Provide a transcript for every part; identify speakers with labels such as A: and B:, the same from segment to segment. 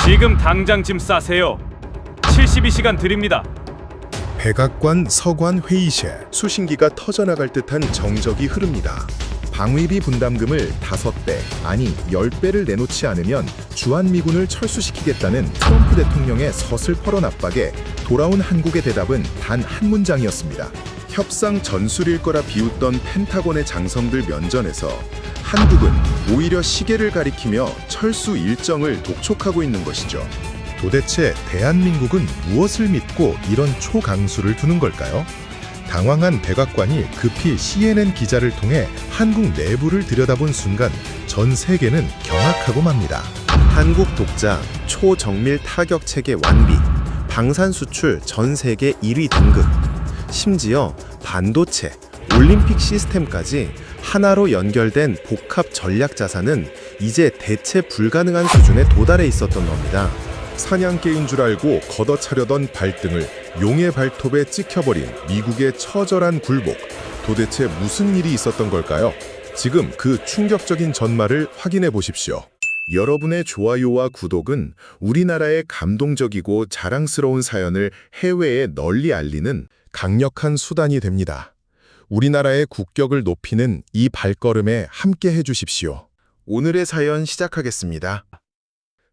A: 지금 당장 짐 싸세요. 72시간 드립니다.
B: 백악관 서관 회의실. 수신기가 터져나갈 듯한 정적이 흐릅니다. 방위비 분담금을 5배, 아니 10배를 내놓지 않으면 주한미군을 철수시키겠다는 트럼프 대통령의 서슬퍼런 압박에 돌아온 한국의 대답은 단 한 문장이었습니다. 협상 전술일 거라 비웃던 펜타곤의 장성들 면전에서 한국은 오히려 시계를 가리키며 철수 일정을 독촉하고 있는 것이죠. 도대체 대한민국은 무엇을 믿고 이런 초강수를 두는 걸까요? 당황한 백악관이 급히 CNN 기자를 통해 한국 내부를 들여다본 순간 전 세계는 경악하고 맙니다. 한국 독자 초정밀 타격 체계 완비, 방산 수출 전 세계 1위 등급, 심지어 반도체, 올림픽 시스템까지 하나로 연결된 복합 전략 자산은 이제 대체 불가능한 수준에 도달해 있었던 겁니다. 사냥개인 줄 알고 걷어차려던 발등을 용의 발톱에 찍혀버린 미국의 처절한 굴복. 도대체 무슨 일이 있었던 걸까요? 지금 그 충격적인 전말을 확인해 보십시오. 여러분의 좋아요와 구독은 우리나라의 감동적이고 자랑스러운 사연을 해외에 널리 알리는 강력한 수단이 됩니다. 우리나라의 국격을 높이는 이 발걸음에 함께 해주십시오. 오늘의 사연 시작하겠습니다.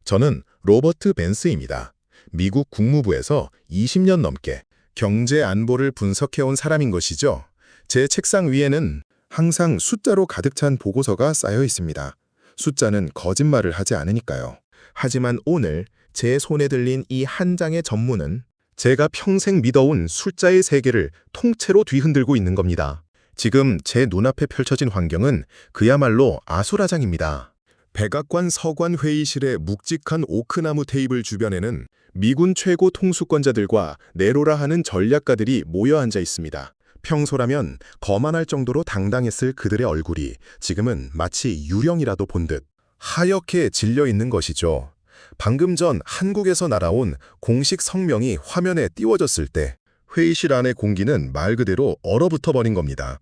B: 저는 로버트 벤스입니다. 미국 국무부에서 20년 넘게 경제 안보를 분석해온 사람인 것이죠. 제 책상 위에는 항상 숫자로 가득 찬 보고서가 쌓여 있습니다. 숫자는 거짓말을 하지 않으니까요. 하지만 오늘 제 손에 들린 이 한 장의 전문은 제가 평생 믿어온 숫자의 세계를 통째로 뒤흔들고 있는 겁니다. 지금 제 눈앞에 펼쳐진 환경은 그야말로 아수라장입니다. 백악관 서관 회의실의 묵직한 오크나무 테이블 주변에는 미군 최고 통수권자들과 내로라 하는 전략가들이 모여 앉아 있습니다. 평소라면 거만할 정도로 당당했을 그들의 얼굴이 지금은 마치 유령이라도 본 듯 하얗게 질려 있는 것이죠. 방금 전 한국에서 날아온 공식 성명이 화면에 띄워졌을 때 회의실 안의 공기는 말 그대로 얼어붙어 버린 겁니다.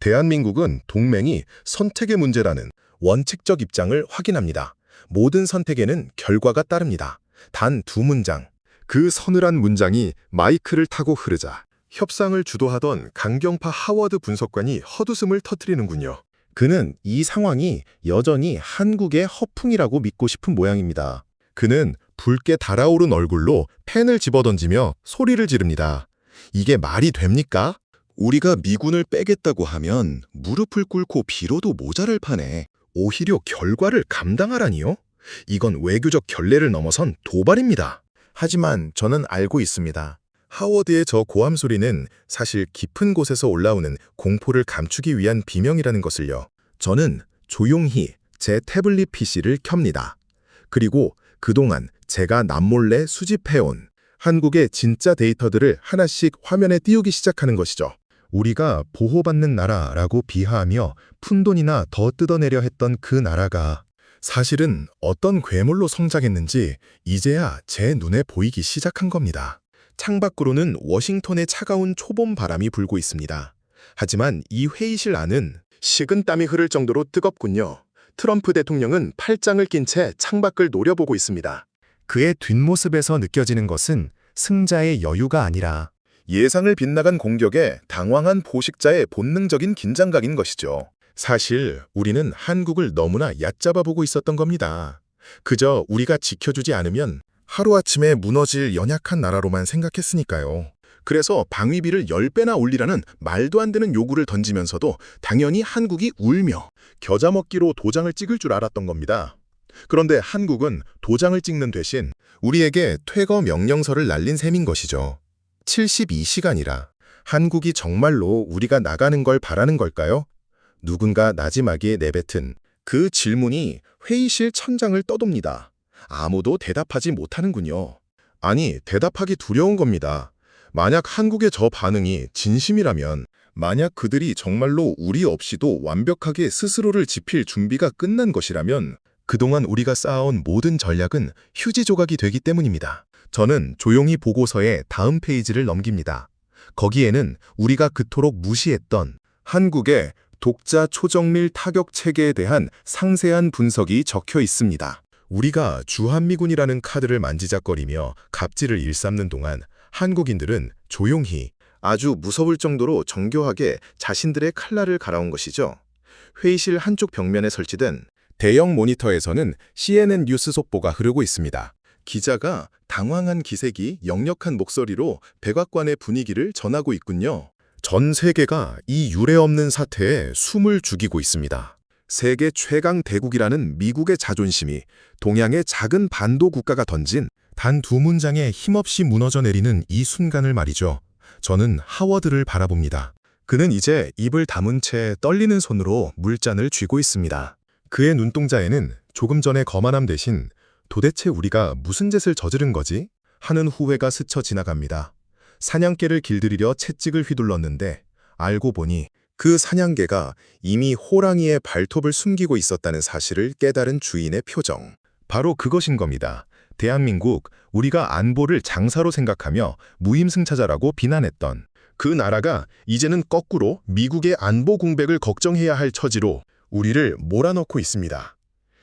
B: 대한민국은 동맹이 선택의 문제라는 원칙적 입장을 확인합니다. 모든 선택에는 결과가 따릅니다. 단 2문장. 그 서늘한 문장이 마이크를 타고 흐르자 협상을 주도하던 강경파 하워드 분석관이 헛웃음을 터뜨리는군요. 그는 이 상황이 여전히 한국의 허풍이라고 믿고 싶은 모양입니다. 그는 붉게 달아오른 얼굴로 펜을 집어던지며 소리를 지릅니다. 이게 말이 됩니까? 우리가 미군을 빼겠다고 하면 무릎을 꿇고 빌어도 모자랄 판에 오히려 결과를 감당하라니요? 이건 외교적 결례를 넘어선 도발입니다. 하지만 저는 알고 있습니다. 하워드의 저 고함 소리는 사실 깊은 곳에서 올라오는 공포를 감추기 위한 비명이라는 것을요. 저는 조용히 제 태블릿 PC를 켭니다. 그리고 그동안 제가 남몰래 수집해온 한국의 진짜 데이터들을 하나씩 화면에 띄우기 시작하는 것이죠. 우리가 보호받는 나라라고 비하하며 푼돈이나 더 뜯어내려 했던 그 나라가 사실은 어떤 괴물로 성장했는지 이제야 제 눈에 보이기 시작한 겁니다. 창밖으로는 워싱턴의 차가운 초봄 바람이 불고 있습니다. 하지만 이 회의실 안은 식은 땀이 흐를 정도로 뜨겁군요. 트럼프 대통령은 팔짱을 낀 채 창밖을 노려보고 있습니다. 그의 뒷모습에서 느껴지는 것은 승자의 여유가 아니라 예상을 빗나간 공격에 당황한 포식자의 본능적인 긴장감인 것이죠. 사실 우리는 한국을 너무나 얕잡아 보고 있었던 겁니다. 그저 우리가 지켜주지 않으면 하루아침에 무너질 연약한 나라로만 생각했으니까요. 그래서 방위비를 10배나 올리라는 말도 안 되는 요구를 던지면서도 당연히 한국이 울며 겨자 먹기로 도장을 찍을 줄 알았던 겁니다. 그런데 한국은 도장을 찍는 대신 우리에게 퇴거 명령서를 날린 셈인 것이죠. 72시간이라 한국이 정말로 우리가 나가는 걸 바라는 걸까요? 누군가 나지막이에 내뱉은 그 질문이 회의실 천장을 떠돕니다. 아무도 대답하지 못하는군요. 아니, 대답하기 두려운 겁니다. 만약 한국의 저 반응이 진심이라면, 만약 그들이 정말로 우리 없이도 완벽하게 스스로를 지필 준비가 끝난 것이라면 그동안 우리가 쌓아온 모든 전략은 휴지 조각이 되기 때문입니다. 저는 조용히 보고서의 다음 페이지를 넘깁니다. 거기에는 우리가 그토록 무시했던 한국의 독자 초정밀 타격 체계에 대한 상세한 분석이 적혀 있습니다. 우리가 주한미군이라는 카드를 만지작거리며 갑질을 일삼는 동안 한국인들은 조용히 아주 무서울 정도로 정교하게 자신들의 칼날을 갈아온 것이죠. 회의실 한쪽 벽면에 설치된 대형 모니터에서는 CNN 뉴스 속보가 흐르고 있습니다. 기자가 당황한 기색이 역력한 목소리로 백악관의 분위기를 전하고 있군요. 전 세계가 이 유례없는 사태에 숨을 죽이고 있습니다. 세계 최강 대국이라는 미국의 자존심이 동양의 작은 반도 국가가 던진 단 두 문장에 힘없이 무너져 내리는 이 순간을 말이죠. 저는 하워드를 바라봅니다. 그는 이제 입을 다문 채 떨리는 손으로 물잔을 쥐고 있습니다. 그의 눈동자에는 조금 전의 거만함 대신 도대체 우리가 무슨 짓을 저지른 거지? 하는 후회가 스쳐 지나갑니다. 사냥개를 길들이려 채찍을 휘둘렀는데 알고 보니 그 사냥개가 이미 호랑이의 발톱을 숨기고 있었다는 사실을 깨달은 주인의 표정. 바로 그것인 겁니다. 대한민국, 우리가 안보를 장사로 생각하며 무임승차자라고 비난했던 그 나라가 이제는 거꾸로 미국의 안보 공백을 걱정해야 할 처지로 우리를 몰아넣고 있습니다.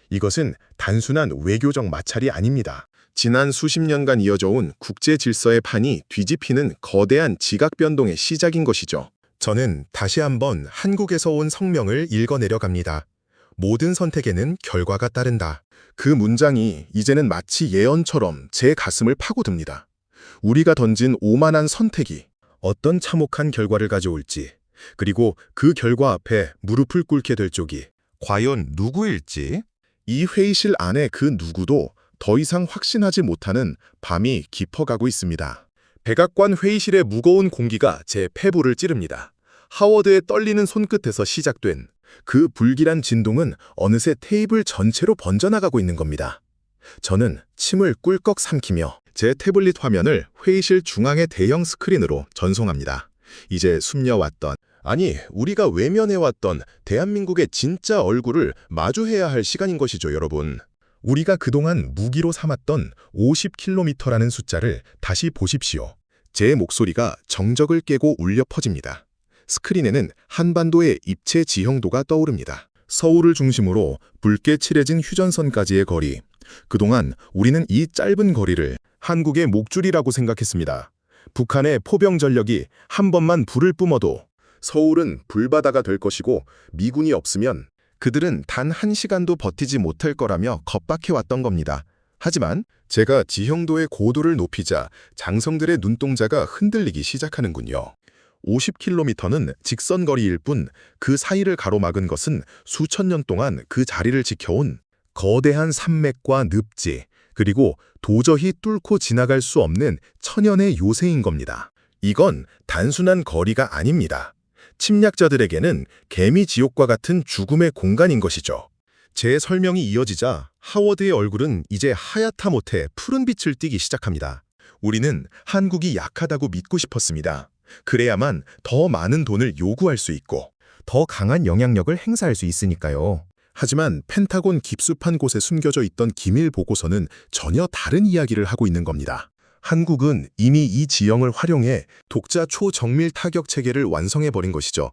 B: 이것은 단순한 외교적 마찰이 아닙니다. 지난 수십 년간 이어져 온 국제 질서의 판이 뒤집히는 거대한 지각 변동의 시작인 것이죠. 저는 다시 한번 한국에서 온 성명을 읽어내려 갑니다. 모든 선택에는 결과가 따른다. 그 문장이 이제는 마치 예언처럼 제 가슴을 파고듭니다. 우리가 던진 오만한 선택이 어떤 참혹한 결과를 가져올지, 그리고 그 결과 앞에 무릎을 꿇게 될 쪽이 과연 누구일지, 이 회의실 안에 그 누구도 더 이상 확신하지 못하는 밤이 깊어가고 있습니다. 백악관 회의실의 무거운 공기가 제 폐부를 찌릅니다. 하워드의 떨리는 손끝에서 시작된 그 불길한 진동은 어느새 테이블 전체로 번져나가고 있는 겁니다. 저는 침을 꿀꺽 삼키며 제 태블릿 화면을 회의실 중앙의 대형 스크린으로 전송합니다. 이제 숨겨왔던, 아니 우리가 외면해왔던 대한민국의 진짜 얼굴을 마주해야 할 시간인 것이죠, 여러분. 우리가 그동안 무기로 삼았던 50km라는 숫자를 다시 보십시오. 제 목소리가 정적을 깨고 울려 퍼집니다. 스크린에는 한반도의 입체 지형도가 떠오릅니다. 서울을 중심으로 붉게 칠해진 휴전선까지의 거리. 그동안 우리는 이 짧은 거리를 한국의 목줄이라고 생각했습니다. 북한의 포병 전력이 한 번만 불을 뿜어도 서울은 불바다가 될 것이고 미군이 없으면 그들은 단 1시간도 버티지 못할 거라며 겁박해왔던 겁니다. 하지만 제가 지형도의 고도를 높이자 장성들의 눈동자가 흔들리기 시작하는군요. 50km는 직선거리일 뿐 그 사이를 가로막은 것은 수천 년 동안 그 자리를 지켜온 거대한 산맥과 늪지, 그리고 도저히 뚫고 지나갈 수 없는 천연의 요새인 겁니다. 이건 단순한 거리가 아닙니다. 침략자들에게는 개미 지옥과 같은 죽음의 공간인 것이죠. 제 설명이 이어지자 하워드의 얼굴은 이제 하얗다 못해 푸른 빛을 띠기 시작합니다. 우리는 한국이 약하다고 믿고 싶었습니다. 그래야만 더 많은 돈을 요구할 수 있고 더 강한 영향력을 행사할 수 있으니까요. 하지만 펜타곤 깊숙한 곳에 숨겨져 있던 기밀 보고서는 전혀 다른 이야기를 하고 있는 겁니다. 한국은 이미 이 지형을 활용해 독자 초정밀 타격 체계를 완성해버린 것이죠.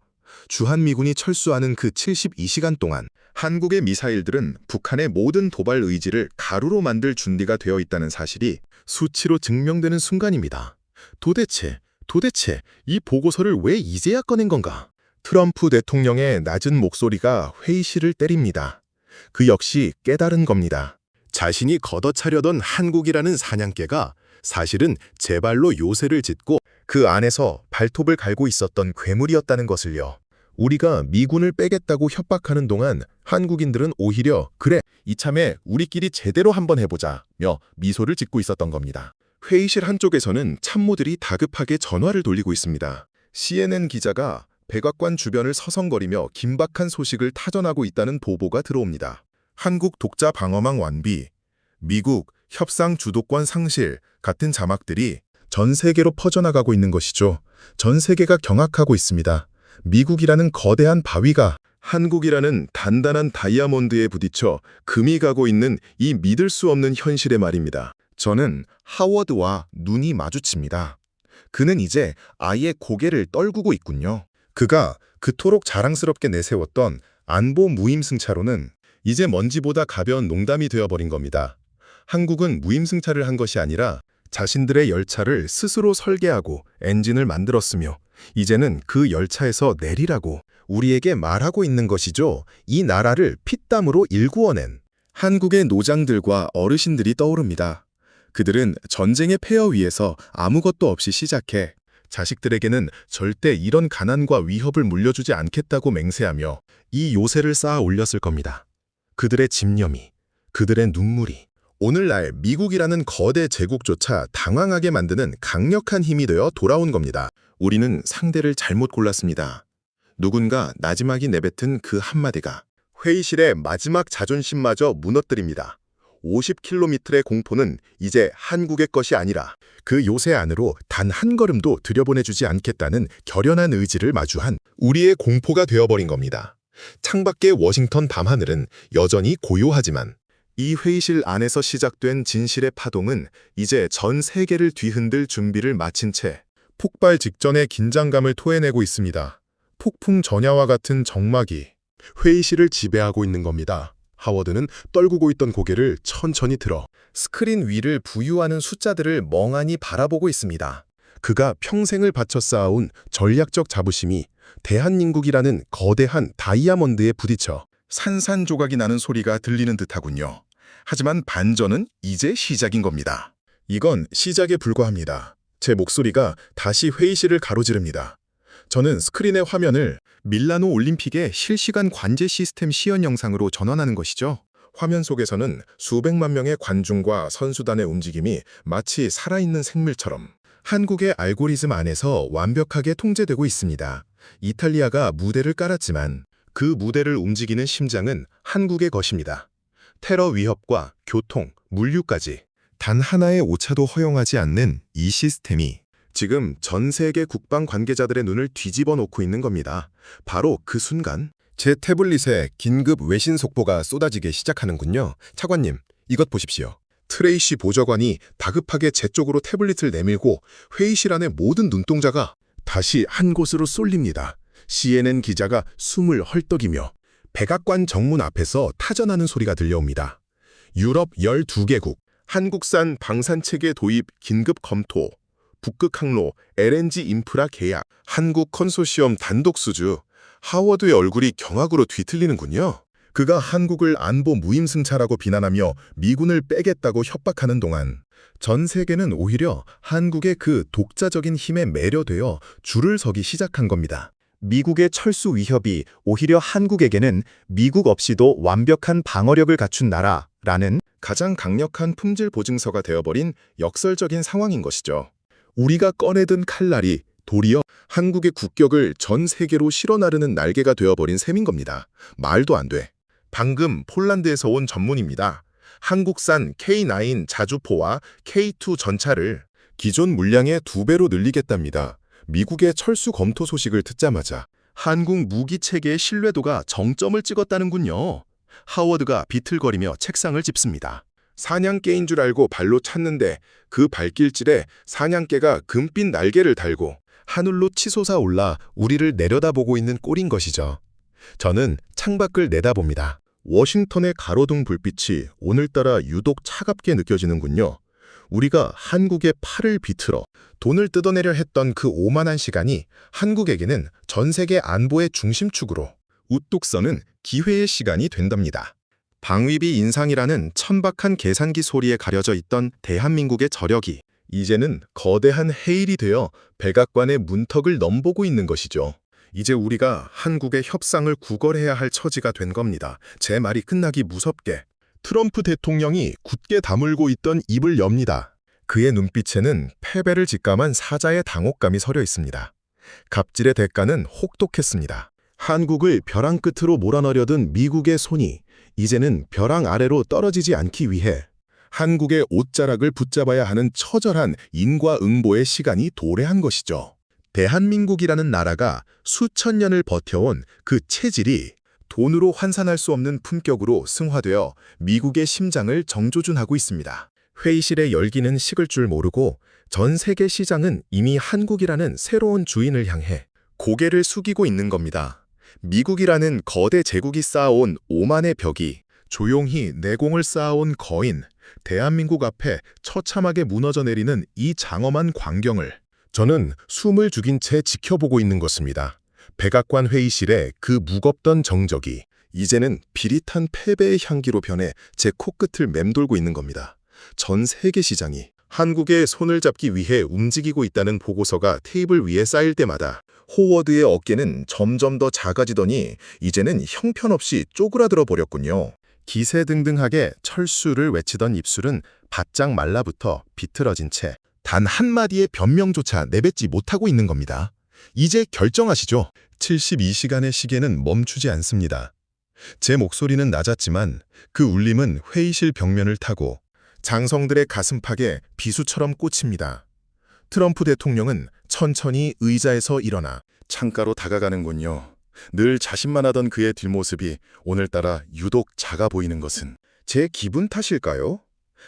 B: 주한미군이 철수하는 그 72시간 동안 한국의 미사일들은 북한의 모든 도발 의지를 가루로 만들 준비가 되어 있다는 사실이 수치로 증명되는 순간입니다. 도대체 이 보고서를 왜 이제야 꺼낸 건가? 트럼프 대통령의 낮은 목소리가 회의실을 때립니다. 그 역시 깨달은 겁니다. 자신이 걷어차려던 한국이라는 사냥개가 사실은 제 발로 요새를 짓고 그 안에서 발톱을 갈고 있었던 괴물이었다는 것을요. 우리가 미군을 빼겠다고 협박하는 동안 한국인들은 오히려 그래, 이참에 우리끼리 제대로 한번 해보자며 미소를 짓고 있었던 겁니다. 회의실 한쪽에서는 참모들이 다급하게 전화를 돌리고 있습니다. CNN 기자가 백악관 주변을 서성거리며 긴박한 소식을 타전하고 있다는 보고가 들어옵니다. 한국 독자 방어망 완비, 미국 협상 주도권 상실 같은 자막들이 전 세계로 퍼져나가고 있는 것이죠. 전 세계가 경악하고 있습니다. 미국이라는 거대한 바위가 한국이라는 단단한 다이아몬드에 부딪혀 금이 가고 있는 이 믿을 수 없는 현실의 말입니다. 저는 하워드와 눈이 마주칩니다. 그는 이제 아예 고개를 떨구고 있군요. 그가 그토록 자랑스럽게 내세웠던 안보 무임승차로는 이제 먼지보다 가벼운 농담이 되어버린 겁니다. 한국은 무임승차를 한 것이 아니라 자신들의 열차를 스스로 설계하고 엔진을 만들었으며 이제는 그 열차에서 내리라고 우리에게 말하고 있는 것이죠. 이 나라를 피땀으로 일구어낸 한국의 노장들과 어르신들이 떠오릅니다. 그들은 전쟁의 폐허 위에서 아무것도 없이 시작해 자식들에게는 절대 이런 가난과 위협을 물려주지 않겠다고 맹세하며 이 요새를 쌓아 올렸을 겁니다. 그들의 집념이, 그들의 눈물이 오늘날 미국이라는 거대 제국조차 당황하게 만드는 강력한 힘이 되어 돌아온 겁니다. 우리는 상대를 잘못 골랐습니다. 누군가 나지막이 내뱉은 그 한마디가 회의실의 마지막 자존심마저 무너뜨립니다. 50km의 공포는 이제 한국의 것이 아니라 그 요새 안으로 단 한 걸음도 들여보내주지 않겠다는 결연한 의지를 마주한 우리의 공포가 되어버린 겁니다. 창밖의 워싱턴 밤하늘은 여전히 고요하지만 이 회의실 안에서 시작된 진실의 파동은 이제 전 세계를 뒤흔들 준비를 마친 채 폭발 직전의 긴장감을 토해내고 있습니다. 폭풍 전야와 같은 정막이 회의실을 지배하고 있는 겁니다. 하워드는 떨구고 있던 고개를 천천히 들어 스크린 위를 부유하는 숫자들을 멍하니 바라보고 있습니다. 그가 평생을 바쳐 쌓아온 전략적 자부심이 대한민국이라는 거대한 다이아몬드에 부딪혀 산산조각이 나는 소리가 들리는 듯하군요. 하지만 반전은 이제 시작인 겁니다. 이건 시작에 불과합니다. 제 목소리가 다시 회의실을 가로지릅니다. 저는 스크린의 화면을 밀라노 올림픽의 실시간 관제 시스템 시연 영상으로 전환하는 것이죠. 화면 속에서는 수백만 명의 관중과 선수단의 움직임이 마치 살아있는 생물처럼 한국의 알고리즘 안에서 완벽하게 통제되고 있습니다. 이탈리아가 무대를 깔았지만 그 무대를 움직이는 심장은 한국의 것입니다. 테러 위협과 교통, 물류까지 단 하나의 오차도 허용하지 않는 이 시스템이 지금 전 세계 국방 관계자들의 눈을 뒤집어 놓고 있는 겁니다. 바로 그 순간 제 태블릿에 긴급 외신 속보가 쏟아지기 시작하는군요. 차관님, 이것 보십시오. 트레이시 보좌관이 다급하게 제 쪽으로 태블릿을 내밀고 회의실 안의 모든 눈동자가 다시 한 곳으로 쏠립니다. CNN 기자가 숨을 헐떡이며 백악관 정문 앞에서 타전하는 소리가 들려옵니다. 유럽 12개국, 한국산 방산체계 도입 긴급 검토, 북극 항로 LNG 인프라 계약, 한국 컨소시엄 단독 수주. 하워드의 얼굴이 경악으로 뒤틀리는군요. 그가 한국을 안보 무임승차라고 비난하며 미군을 빼겠다고 협박하는 동안 전 세계는 오히려 한국의 그 독자적인 힘에 매료되어 줄을 서기 시작한 겁니다. 미국의 철수 위협이 오히려 한국에게는 미국 없이도 완벽한 방어력을 갖춘 나라라는 가장 강력한 품질 보증서가 되어버린 역설적인 상황인 것이죠. 우리가 꺼내든 칼날이 도리어 한국의 국격을 전 세계로 실어나르는 날개가 되어버린 셈인 겁니다. 말도 안 돼. 방금 폴란드에서 온 전문입니다. 한국산 K9 자주포와 K2 전차를 기존 물량의 2배로 늘리겠답니다. 미국의 철수 검토 소식을 듣자마자 한국 무기 체계의 신뢰도가 정점을 찍었다는군요. 하워드가 비틀거리며 책상을 짚습니다. 사냥개인 줄 알고 발로 찼는데 그 발길질에 사냥개가 금빛 날개를 달고 하늘로 치솟아 올라 우리를 내려다보고 있는 꼴인 것이죠. 저는 창밖을 내다봅니다. 워싱턴의 가로등 불빛이 오늘따라 유독 차갑게 느껴지는군요. 우리가 한국의 팔을 비틀어 돈을 뜯어내려 했던 그 오만한 시간이 한국에게는 전 세계 안보의 중심축으로 우뚝 서는 기회의 시간이 된답니다. 방위비 인상이라는 천박한 계산기 소리에 가려져 있던 대한민국의 저력이 이제는 거대한 해일이 되어 백악관의 문턱을 넘보고 있는 것이죠. 이제 우리가 한국의 협상을 구걸해야 할 처지가 된 겁니다. 제 말이 끝나기 무섭게 트럼프 대통령이 굳게 다물고 있던 입을 엽니다. 그의 눈빛에는 패배를 직감한 사자의 당혹감이 서려 있습니다. 갑질의 대가는 혹독했습니다. 한국을 벼랑 끝으로 몰아넣으려던 미국의 손이 이제는 벼랑 아래로 떨어지지 않기 위해 한국의 옷자락을 붙잡아야 하는 처절한 인과응보의 시간이 도래한 것이죠. 대한민국이라는 나라가 수천 년을 버텨온 그 체질이 돈으로 환산할 수 없는 품격으로 승화되어 미국의 심장을 정조준하고 있습니다. 회의실의 열기는 식을 줄 모르고 전 세계 시장은 이미 한국이라는 새로운 주인을 향해 고개를 숙이고 있는 겁니다. 미국이라는 거대 제국이 쌓아온 오만의 벽이 조용히 내공을 쌓아온 거인, 대한민국 앞에 처참하게 무너져 내리는 이 장엄한 광경을 저는 숨을 죽인 채 지켜보고 있는 것입니다. 백악관 회의실에 그 무겁던 정적이 이제는 비릿한 패배의 향기로 변해 제 코끝을 맴돌고 있는 겁니다. 전 세계 시장이 한국의 손을 잡기 위해 움직이고 있다는 보고서가 테이블 위에 쌓일 때마다 호워드의 어깨는 점점 더 작아지더니 이제는 형편없이 쪼그라들어 버렸군요. 기세등등하게 철수를 외치던 입술은 바짝 말라붙어 비틀어진 채 단 한마디의 변명조차 내뱉지 못하고 있는 겁니다. 이제 결정하시죠. 72시간의 시계는 멈추지 않습니다. 제 목소리는 낮았지만 그 울림은 회의실 벽면을 타고 장성들의 가슴팍에 비수처럼 꽂힙니다. 트럼프 대통령은 천천히 의자에서 일어나 창가로 다가가는군요. 늘 자신만하던 그의 뒷모습이 오늘따라 유독 작아 보이는 것은 제 기분 탓일까요?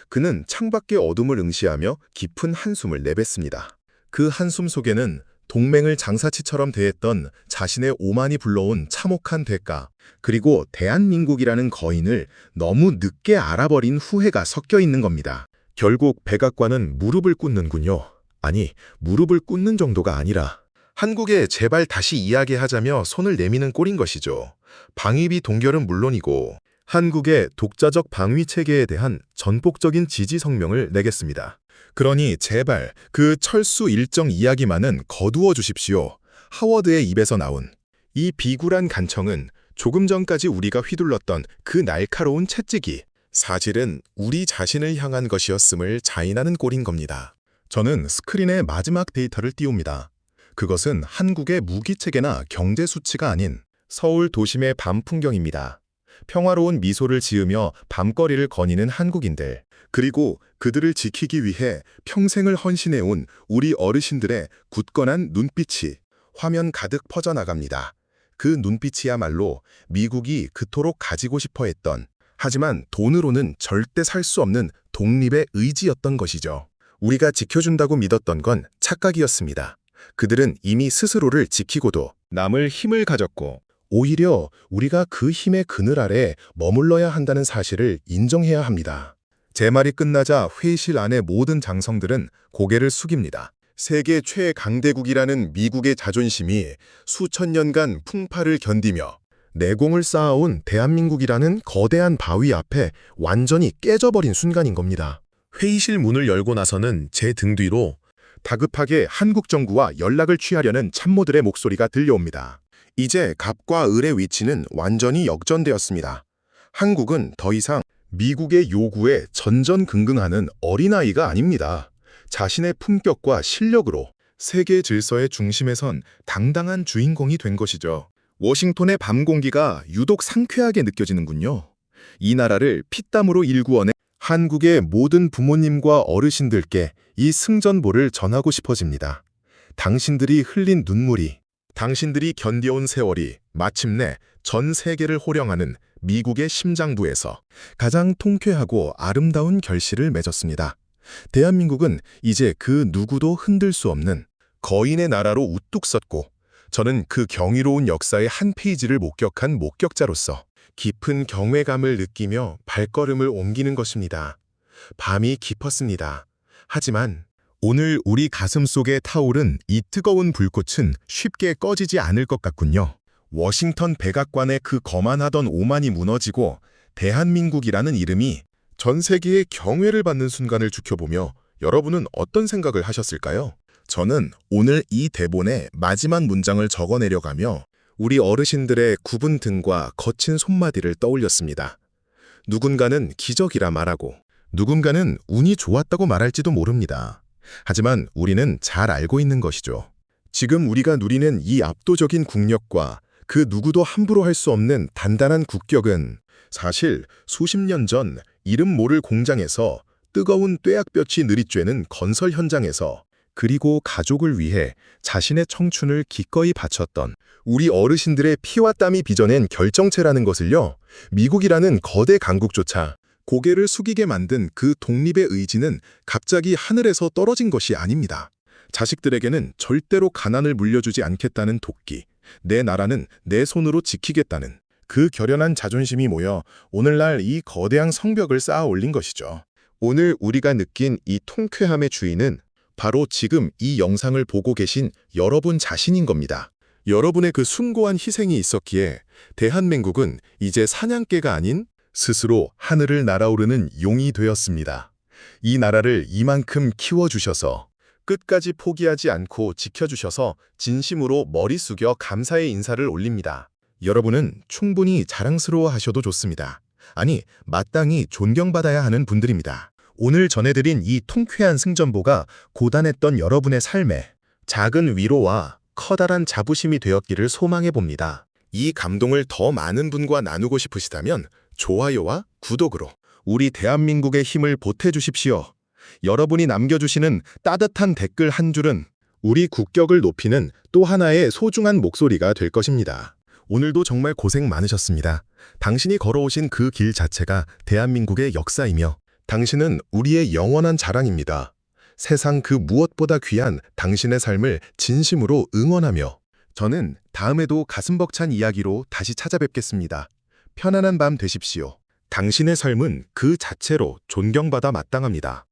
B: 그는 창밖의 어둠을 응시하며 깊은 한숨을 내뱉습니다. 그 한숨 속에는 동맹을 장사치처럼 대했던 자신의 오만이 불러온 참혹한 대가, 그리고 대한민국이라는 거인을 너무 늦게 알아버린 후회가 섞여 있는 겁니다. 결국 백악관은 무릎을 꿇는군요. 아니, 무릎을 꿇는 정도가 아니라 한국에 제발 다시 이야기하자며 손을 내미는 꼴인 것이죠. 방위비 동결은 물론이고 한국의 독자적 방위 체계에 대한 전폭적인 지지 성명을 내겠습니다. 그러니 제발 그 철수 일정 이야기만은 거두어 주십시오. 하워드의 입에서 나온 이 비굴한 간청은 조금 전까지 우리가 휘둘렀던 그 날카로운 채찍이 사실은 우리 자신을 향한 것이었음을 자인하는 꼴인 겁니다. 저는 스크린에 마지막 데이터를 띄웁니다. 그것은 한국의 무기체계나 경제 수치가 아닌 서울 도심의 밤 풍경입니다. 평화로운 미소를 지으며 밤거리를 거니는 한국인들, 그리고 그들을 지키기 위해 평생을 헌신해온 우리 어르신들의 굳건한 눈빛이 화면 가득 퍼져나갑니다. 그 눈빛이야말로 미국이 그토록 가지고 싶어 했던, 하지만 돈으로는 절대 살 수 없는 독립의 의지였던 것이죠. 우리가 지켜준다고 믿었던 건 착각이었습니다. 그들은 이미 스스로를 지키고도 남을 힘을 가졌고, 오히려 우리가 그 힘의 그늘 아래 머물러야 한다는 사실을 인정해야 합니다. 제 말이 끝나자 회의실 안의 모든 장성들은 고개를 숙입니다. 세계 최강대국이라는 미국의 자존심이 수천 년간 풍파를 견디며 내공을 쌓아온 대한민국이라는 거대한 바위 앞에 완전히 깨져버린 순간인 겁니다. 회의실 문을 열고 나서는 제 등 뒤로 다급하게 한국 정부와 연락을 취하려는 참모들의 목소리가 들려옵니다. 이제 갑과 을의 위치는 완전히 역전되었습니다. 한국은 더 이상 미국의 요구에 전전긍긍하는 어린아이가 아닙니다. 자신의 품격과 실력으로 세계 질서의 중심에 선 당당한 주인공이 된 것이죠. 워싱턴의 밤 공기가 유독 상쾌하게 느껴지는군요. 이 나라를 피땀으로 일구어낸 한국의 모든 부모님과 어르신들께 이 승전보를 전하고 싶어집니다. 당신들이 흘린 눈물이, 당신들이 견뎌온 세월이 마침내 전 세계를 호령하는 미국의 심장부에서 가장 통쾌하고 아름다운 결실을 맺었습니다. 대한민국은 이제 그 누구도 흔들 수 없는 거인의 나라로 우뚝 섰고, 저는 그 경이로운 역사의 한 페이지를 목격한 목격자로서 깊은 경외감을 느끼며 발걸음을 옮기는 것입니다. 밤이 깊었습니다. 하지만 오늘 우리 가슴 속에 타오른 이 뜨거운 불꽃은 쉽게 꺼지지 않을 것 같군요. 워싱턴 백악관의 그 거만하던 오만이 무너지고 대한민국이라는 이름이 전 세계의 경외를 받는 순간을 지켜보며 여러분은 어떤 생각을 하셨을까요? 저는 오늘 이 대본에 마지막 문장을 적어내려가며 우리 어르신들의 굽은 등과 거친 손마디를 떠올렸습니다. 누군가는 기적이라 말하고 누군가는 운이 좋았다고 말할지도 모릅니다. 하지만 우리는 잘 알고 있는 것이죠. 지금 우리가 누리는 이 압도적인 국력과 그 누구도 함부로 할 수 없는 단단한 국격은 사실 수십 년 전 이름 모를 공장에서 뜨거운 뙤약볕이 느릿쬐는 건설 현장에서, 그리고 가족을 위해 자신의 청춘을 기꺼이 바쳤던 우리 어르신들의 피와 땀이 빚어낸 결정체라는 것을요, 미국이라는 거대 강국조차 고개를 숙이게 만든 그 독립의 의지는 갑자기 하늘에서 떨어진 것이 아닙니다. 자식들에게는 절대로 가난을 물려주지 않겠다는 도끼, 내 나라는 내 손으로 지키겠다는 그 결연한 자존심이 모여 오늘날 이 거대한 성벽을 쌓아 올린 것이죠. 오늘 우리가 느낀 이 통쾌함의 주인은 바로 지금 이 영상을 보고 계신 여러분 자신인 겁니다. 여러분의 그 숭고한 희생이 있었기에 대한민국은 이제 사냥개가 아닌 스스로 하늘을 날아오르는 용이 되었습니다. 이 나라를 이만큼 키워주셔서 끝까지 포기하지 않고 지켜주셔서 진심으로 머리 숙여 감사의 인사를 올립니다. 여러분은 충분히 자랑스러워하셔도 좋습니다. 아니, 마땅히 존경받아야 하는 분들입니다. 오늘 전해드린 이 통쾌한 승전보가 고단했던 여러분의 삶에 작은 위로와 커다란 자부심이 되었기를 소망해봅니다. 이 감동을 더 많은 분과 나누고 싶으시다면 좋아요와 구독으로 우리 대한민국의 힘을 보태주십시오. 여러분이 남겨주시는 따뜻한 댓글 한 줄은 우리 국격을 높이는 또 하나의 소중한 목소리가 될 것입니다. 오늘도 정말 고생 많으셨습니다. 당신이 걸어오신 그 길 자체가 대한민국의 역사이며 당신은 우리의 영원한 자랑입니다. 세상 그 무엇보다 귀한 당신의 삶을 진심으로 응원하며 저는 다음에도 가슴 벅찬 이야기로 다시 찾아뵙겠습니다. 편안한 밤 되십시오. 당신의 삶은 그 자체로 존경받아 마땅합니다.